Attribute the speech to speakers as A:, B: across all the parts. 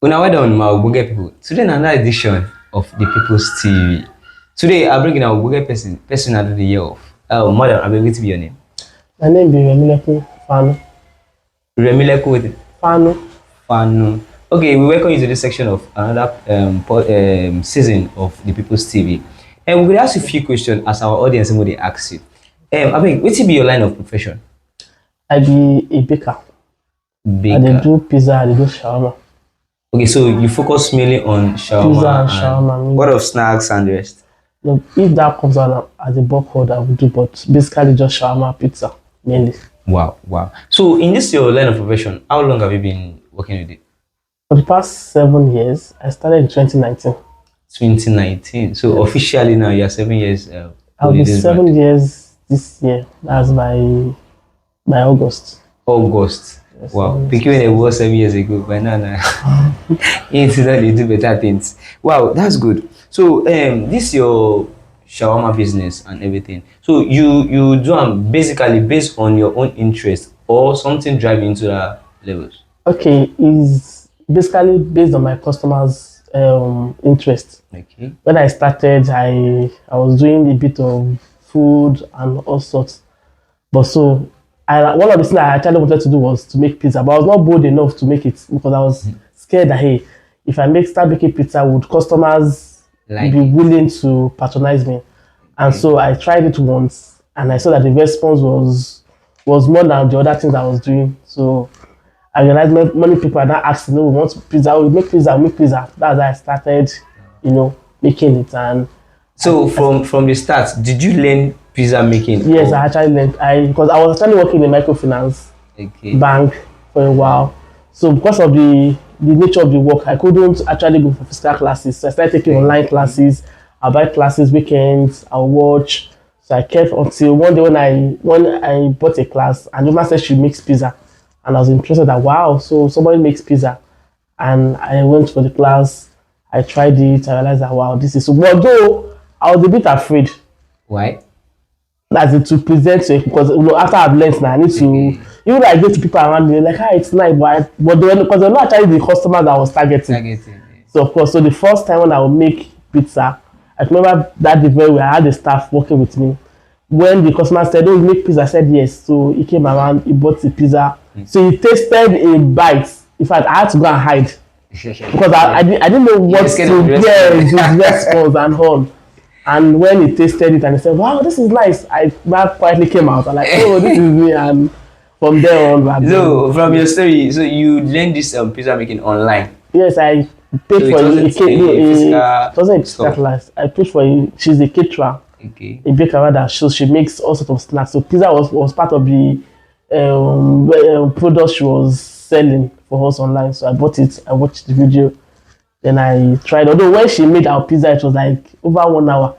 A: Una well done, my Ogbonge people. Today, na another edition of the People's TV. Today, I bring in our Ogbonge person out of the year of. Madam, I'm going to be your name.
B: My name is Remileku Fanu.
A: Remileku with
B: Fanu.
A: Fanu. Okay, we welcome you to this section of another season of the People's TV. And we're going to ask you a few questions as our audience and they ask you. I mean, what will be your line of profession?
B: I be a baker.
A: Baker.
B: I dey do pizza, I dey do shawarma.
A: Okay, so you focus mainly on shawarma.
B: Pizza and shawarma.
A: What of snacks and the rest?
B: No, if that comes out as a bulk order, I will do, but basically just shawarma, pizza, mainly.
A: Wow, wow. So in this your line of profession, how long have you been working with it?
B: For the past 7 years, I started in 2019.
A: 2019. So yes. Officially now you're 7 years.
B: I'll be 7 years this year. That's by August.
A: August. Yes, wow. Picking when it was 7 years ago, but now, you do better things. Wow, that's good. So this your shawarma business and everything. So you do them basically based on your own interest or something driving into that levels.
B: Okay, is basically based on my customers' interest.
A: Okay.
B: When I started, I was doing a bit of food and all sorts, but so one of the things I actually wanted to do was to make pizza, but I was not bold enough to make it because I was scared that hey, if I start making pizza, would customers be willing to patronize me? And so I tried it once, and I saw that the response was more than the other things I was doing. So I realized many people are now asking, "No, we want pizza. We make pizza. We make pizza." That's how I started, making it. And
A: so from the start, did you learn pizza making?
B: Yes, I actually learned. Because I was actually working in a microfinance bank for a while. So because of the nature of the work, I couldn't actually go for physical classes. So I started taking online classes. I buy classes weekends. I'll watch. So I kept until one day when I bought a class and the woman said she makes pizza, and I was interested that wow, so somebody makes pizza, and I went for the class. I tried it. I realized that wow, this is so. But though I was a bit afraid.
A: Why?
B: As it to present to, because after I've learned now, I need to even though I go to people around me like, it's nice, but because they're not actually the customers that I was targeting. Yeah. So of course, so the first time when I would make pizza, I remember that day very well. I had the staff working with me. When the customer said, "Oh, you make pizza," I said yes. So he came around, he bought the pizza. So he tasted a bite. In fact, I had to go and hide because I didn't know what to get his response and all. And when he tasted it and he said, "Wow, this is nice," I quietly came out. I'm like, "Oh, this is me." And from there on,
A: so from your story, so you learned this pizza making online?
B: Yes, I paid for it wasn't a physical class. I paid for she's a caterer, a baker rather. So she makes all sorts of snacks. So pizza was part of the product she was selling for us online. So I bought it. I watched the video. Then I tried. Although when she made our pizza, it was like over 1 hour.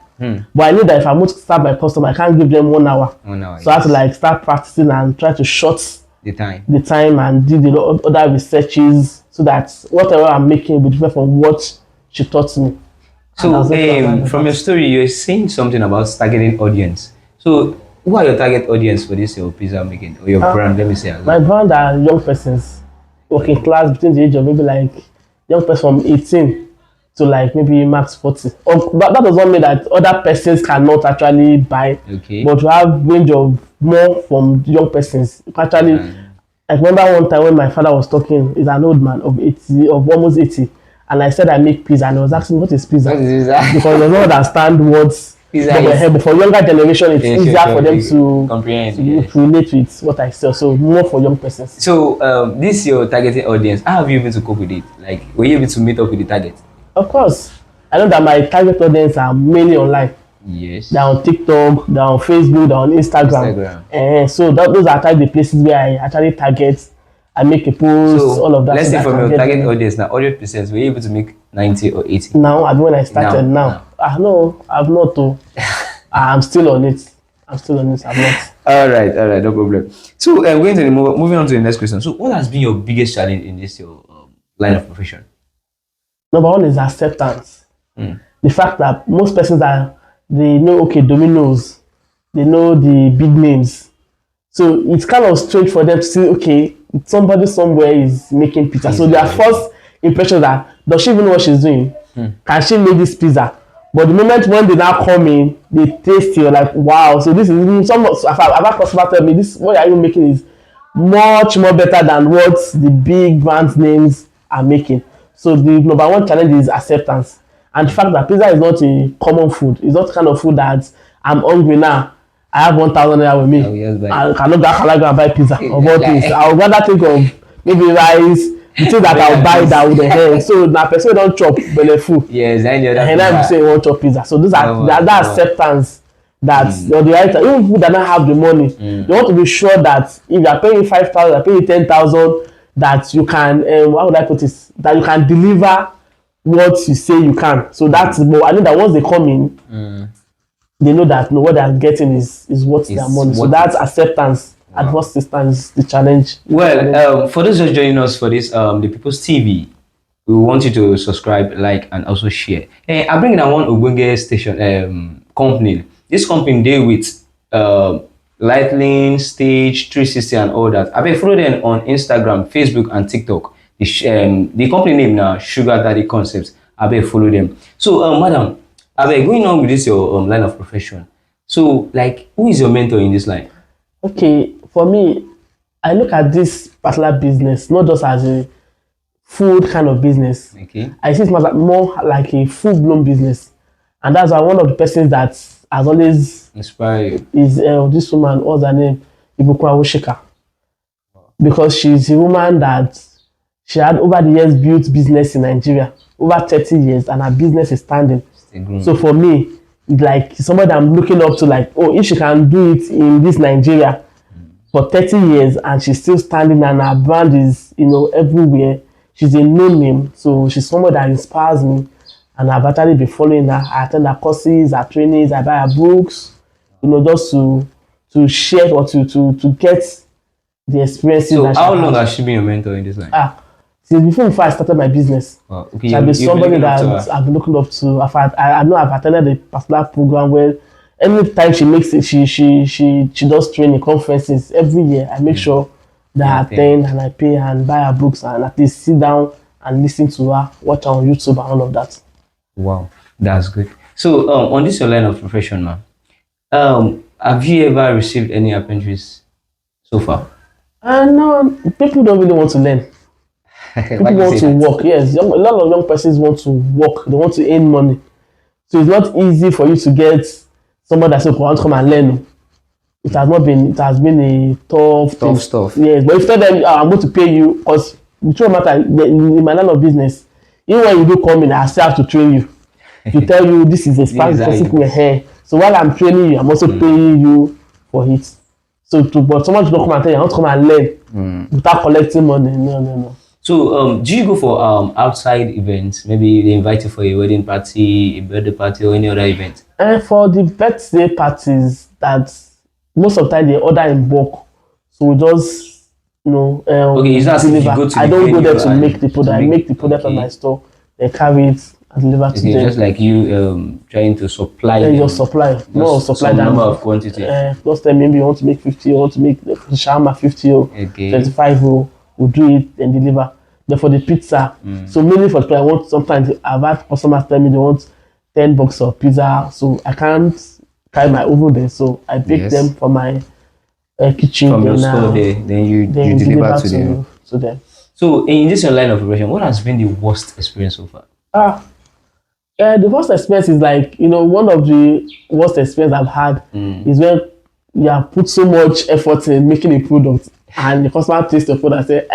B: But I knew that if I want to start my customer, I can't give them 1 hour. 1 hour. So I had to start practicing and try to short the time and did other researches so that whatever I'm making will be different from what she taught me.
A: So from your story, you're saying something about targeting audience. So who are your target audience for this your pizza making or your brand? Let me say.
B: My brand are young persons working class between the age of maybe young person from 18 to maybe max 40. That does not mean that other persons cannot actually buy. Okay. But to have range of more from young persons. Actually, I remember one time when my father was talking, he's an old man of almost 80. And I said I make pizza and he was asking what is pizza? What is pizza? Because they don't understand what pizza is. But for younger generation, it's easier for them to comprehend, to relate with what I sell. So more for young persons.
A: So this is your targeted audience. How have you able to cope with it? Were you able to meet up with the target?
B: Of course. I know that my target audience are mainly online.
A: Yes.
B: They're on TikTok, they're on Facebook, they're on Instagram. So those are the places where I actually target. I make a post, all of that.
A: Let's say from your target audience now, 100%, were you able to make 90 or 80?
B: Now, when I started now. No, I've not though. I'm still on it. I'm not.
A: All right, no problem. So moving on to the next question. So what has been your biggest challenge in this your line of profession?
B: Number one is acceptance. The fact that most persons they know Domino's, they know the big names. So it's kind of strange for them to say, okay, somebody somewhere is making pizza. So their first impression that does she even know what she's doing? Can she make this pizza? But the moment when they now come in, they taste it, you're like, wow. So this is some. I've had customer tell me this. What are you making is much more better than what the big brand names are making. So the number one challenge is acceptance, and the fact that pizza is not a common food. It's not the kind of food that I'm hungry now. I have 1,000 naira with me.
A: Oh, yes,
B: I cannot go and buy pizza of all things. I would rather think of maybe rice, the thing that I'll buy that with the hair. So na person don chop belle full.
A: Yes, I know that.
B: And now you say you want chop pizza. So those are that acceptance that the right, even people that don't have the money, they want to be sure that if you are paying 5,000, you paying 10,000, that you can how would I put this? That you can deliver what you say you can. So that's but I know that once they come in, they know that what they are getting is worth their money. So that's acceptance. At first instance is the challenge.
A: Well, for those just joining us for this, the People's TV, we want you to subscribe, like, and also share. I bring in one Ogbonge station company. This company deal with lighting, stage, 360, and all that. I been follow them on Instagram, Facebook, and TikTok. The company name now Sugar Daddy Concepts. I been follow them. So, madam, I been going on with this your line of profession. So, like, who is your mentor in this line?
B: Okay, for me, I look at this particular business not just as a food kind of business.
A: Okay.
B: I see it more like a full-blown business, and that's why one of the persons that has always
A: inspired you
B: is this woman. What's her name? Ibukwa Oshika. Because she's a woman that she had over the years built business in Nigeria over 30 years, and her business is standing. So for me, like somebody I'm looking up to, like, oh, if she can do it in this Nigeria for 30 years and she's still standing and her brand is, everywhere, she's a no name. So she's somebody that inspires me, and I've actually been following her. I attend her courses, her trainings, I buy her books, just to share or to get the experiences.
A: So
B: that
A: how long has she been your mentor in this line?
B: Since before I started my business.
A: Wow. Okay,
B: So I've been somebody that I've been looking up to. I know I've attended a particular program where anytime she makes it, she does training conferences every year. I make sure that I attend and I pay and buy her books and at least sit down and listen to her, watch her on YouTube and all of that.
A: Wow, that's good. So on this your line of profession, man, have you ever received any apprentices so far?
B: No, people don't really want to learn. People want to work. Yes, a lot of young persons want to work. They want to earn money. So it's not easy for you to get somebody that says, "Want to come and learn." It has not been. It has been a tough
A: stuff.
B: Yes, but if you tell them, "I'm going to pay you," because the truth matter in my line of business, even when you do come in, I still have to train you. To tell you this is a specific hair. So while I'm training you, I'm also paying you for it. So but someone to come and tell you, "I want to come and learn," without collecting money. No.
A: So do you go for outside events? Maybe they invite you for a wedding party, a birthday party, or any other event?
B: For the birthday parties, that most of the time they order in bulk, so we just
A: okay, is that
B: deliver.
A: You go to
B: I don't go there to
A: and
B: make the product. I make the product at my store. They carry it and deliver to them.
A: Just like you trying to supply.
B: Your supply, no supply
A: some number of quantity.
B: Just tell me maybe you want to make 50, you want to make the shawarma 50 or 25 or. We'll do it and deliver. Then for the pizza, so mainly for the pizza, I want sometimes I've had customers tell me they want 10 boxes of pizza, so I can't carry my oven there, so I bake them for my kitchen.
A: From your store there, then you deliver to them. So in this line of operation, what has been the worst experience so far?
B: The worst experience is like, one of the worst experience I've had is when you have put so much effort in making a product and the customer tastes the food and say,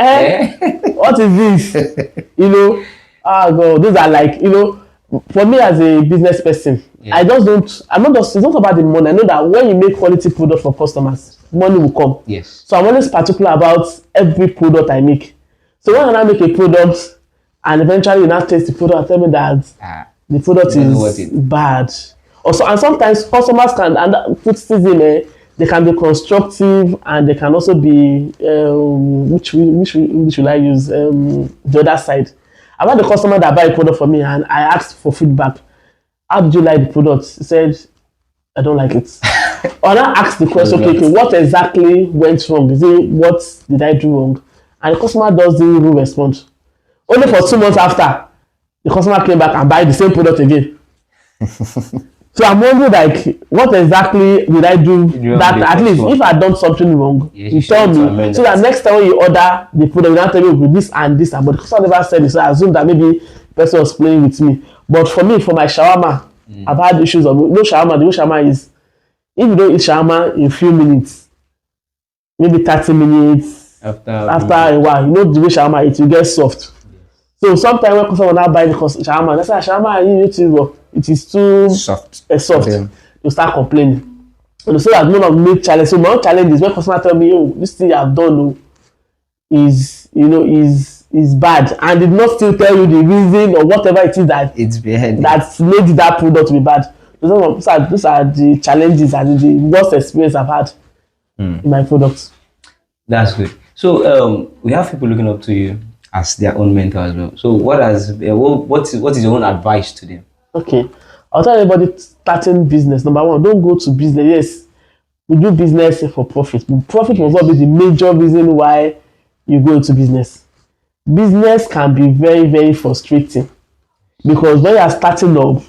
B: what is this? God, those are like, for me as a business person, I just don't, it's not about the money. I know that when you make quality product for customers, money will come.
A: Yes.
B: So I'm always particular about every product I make. So when I make a product and eventually you now taste the product and tell me that the product is bad. Also, and sometimes customers can, and put this in they can be constructive and they can also be which will I use the other side. I've had the customer that buy a product for me and I asked for feedback. How did you like the product? He said, I don't like it. Or I asked the question, okay, what exactly went wrong? Is it what did I do wrong? And the customer doesn't even respond. Only for 2 months after, the customer came back and buy the same product again. So I'm wondering, like, what exactly did I do that at least if I done something wrong,
A: Yes,
B: you tell me, so that next time when you order the product, you now tell me with this and this, but the customer never said it, so I assume that maybe the person was playing with me. But for me, for my shawarma, I've had issues of no shawarma. The way shawarma is, if you don't eat shawarma in few minutes, maybe 30 minutes after a while, you know the way shawarma it will get soft. So sometimes when customer now buy the shawarma, they say shawarma it is too soft. You start complaining. And so that none of me challenge. So my own challenge is when customer tell me, oh, this thing you have done is bad, and did not still tell you the reason or whatever it is that
A: it's behind
B: that made that product to be bad. Those are the challenges and the worst experience I've had in my products.
A: That's good. So we have people looking up to you as their own mentor as well. So what is your own advice to them?
B: Okay, I'll tell anybody starting business. Number one, don't go to business. Yes, we do business for profit. But profit must not be the major reason why you go into business. Business can be very, very frustrating because when you are starting up,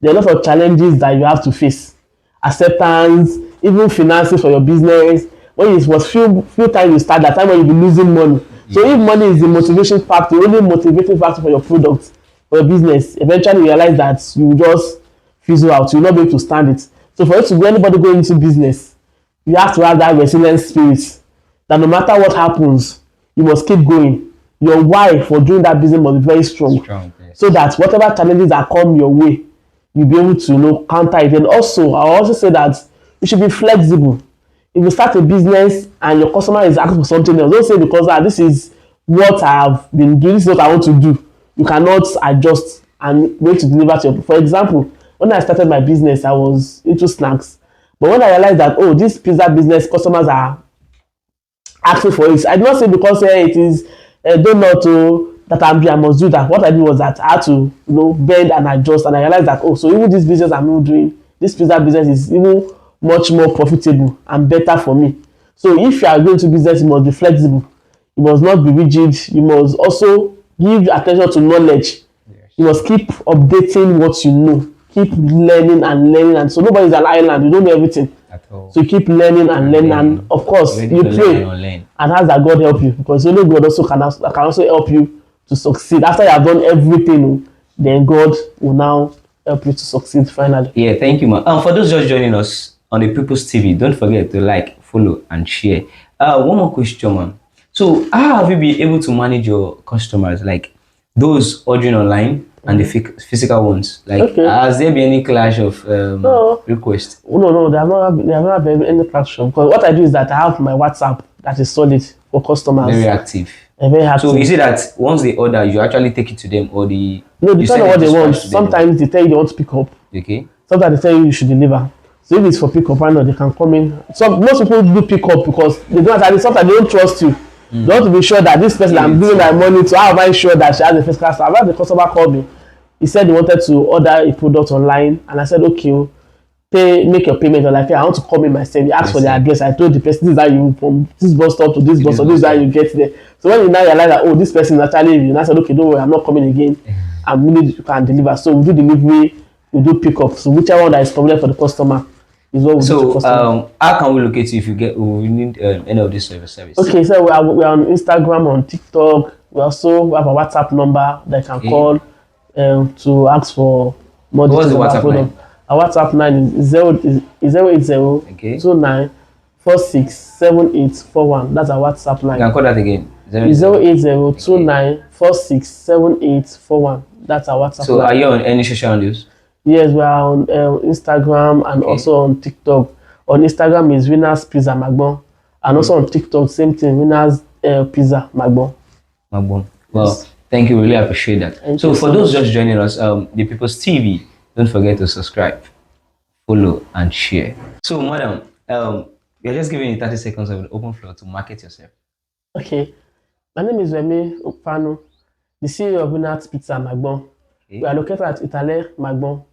B: there are a lot of challenges that you have to face. Acceptance, even finances for your business. When it was few times you start, that time when you be losing money. So if money is the motivation factor, the only motivating factor for your product, for your business, eventually you realize that you will just fizzle out. You will not be able to stand it. So for you to go anybody going into business, you have to have that resilient spirit that no matter what happens, you must keep going. Your why for doing that business must be very strong. Yes. So that whatever challenges that come your way, you'll be able to counter it. And also, I also say that you should be flexible. If you start a business and your customer is asking for something else, don't say because this is what I have been doing, this is what I want to do. You cannot adjust and wait to deliver to your. For example, when I started my business, I was into snacks. But when I realized that, oh, this pizza business, customers are asking for it. I did not say because it is donut that I must do that. What I did was that I had to bend and adjust, and I realized that so even this business I'm doing, this pizza business is even much more profitable and better for me. So if you are going to business, you must be flexible. You must not be rigid. You must also give attention to knowledge. Yes. You must keep updating what you know. Keep learning, and so nobody is an island. You don't know everything. So you keep learning and learning, and of course you pray and ask that God help you, because only God also can also help you to succeed. After you have done everything, then God will now help you to succeed finally.
A: Yeah, thank you, man. For those just joining us on the People's TV, don't forget to like, follow, and share. One more question, man. So how have you been able to manage your customers, like those ordering online and the physical ones? Like, has there been any clash of requests?
B: No, there have not been any clash. Because what I do is that I have my WhatsApp that is solid for customers.
A: Very active.
B: Very active.
A: So is it that once they order, you actually take it to them, or the?
B: No, depending on what they want. Sometimes they tell you they want to pick up.
A: Okay.
B: Sometimes they tell you should deliver. So if it's for pick up, I know they can come in. Most people do pick up because they don't actually. Sometimes they don't trust you. They want to be sure that this person I'm giving my money to, how am I sure that she has the first class? I've had the customer call me. He said he wanted to order a product online, and I said, okay, make your payment. Or like, I want to come in myself. He asked for the address. I told the person, this is how you from this bus stop to this bus stop. This is how you get there. So when you now realize that, oh, this person is actually you, and I said, okay, don't worry, I'm not coming again. I'm really you can deliver. So we do delivery, we do pickup. So whichever one that is convenient for the customer is what we do to customer.
A: So how can we locate you if we need any of this service?
B: Okay, so we are on Instagram, on TikTok. We also have a WhatsApp number that you can call to ask for more details about our product. Our WhatsApp line is 080 29 46 7841. That's our WhatsApp line.
A: You can call that again.
B: 080 29 46 7841. That's our WhatsApp line.
A: So are you on any social handles?
B: Yes, we are on Instagram and also on TikTok. On Instagram is REENA'S PIZZA Magbon, and also on TikTok, same thing, REENA'S PIZZA Magbon.
A: Well, yes. Thank you. Really appreciate that.
B: Thank
A: so
B: you
A: for those just joining us, the People's TV, don't forget to subscribe, follow, and share. So, madam, you're just giving you 30 seconds of the open floor to market yourself.
B: Okay. My name is Remy Opano, the CEO of REENA'S PIZZA Magbon. We are located at Italy Magbon.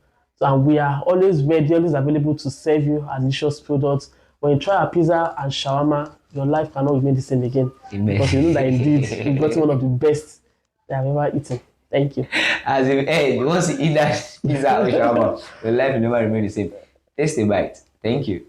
B: And we are always ready, always available to serve you delicious products. When you try our pizza and shawarma, your life cannot remain the same again. Amen. Because you know that indeed you've got one of the best that I've ever eaten. Thank you.
A: As if, hey, once you eat that pizza or shawarma, your life will never remain the same. Taste a bite. Thank you.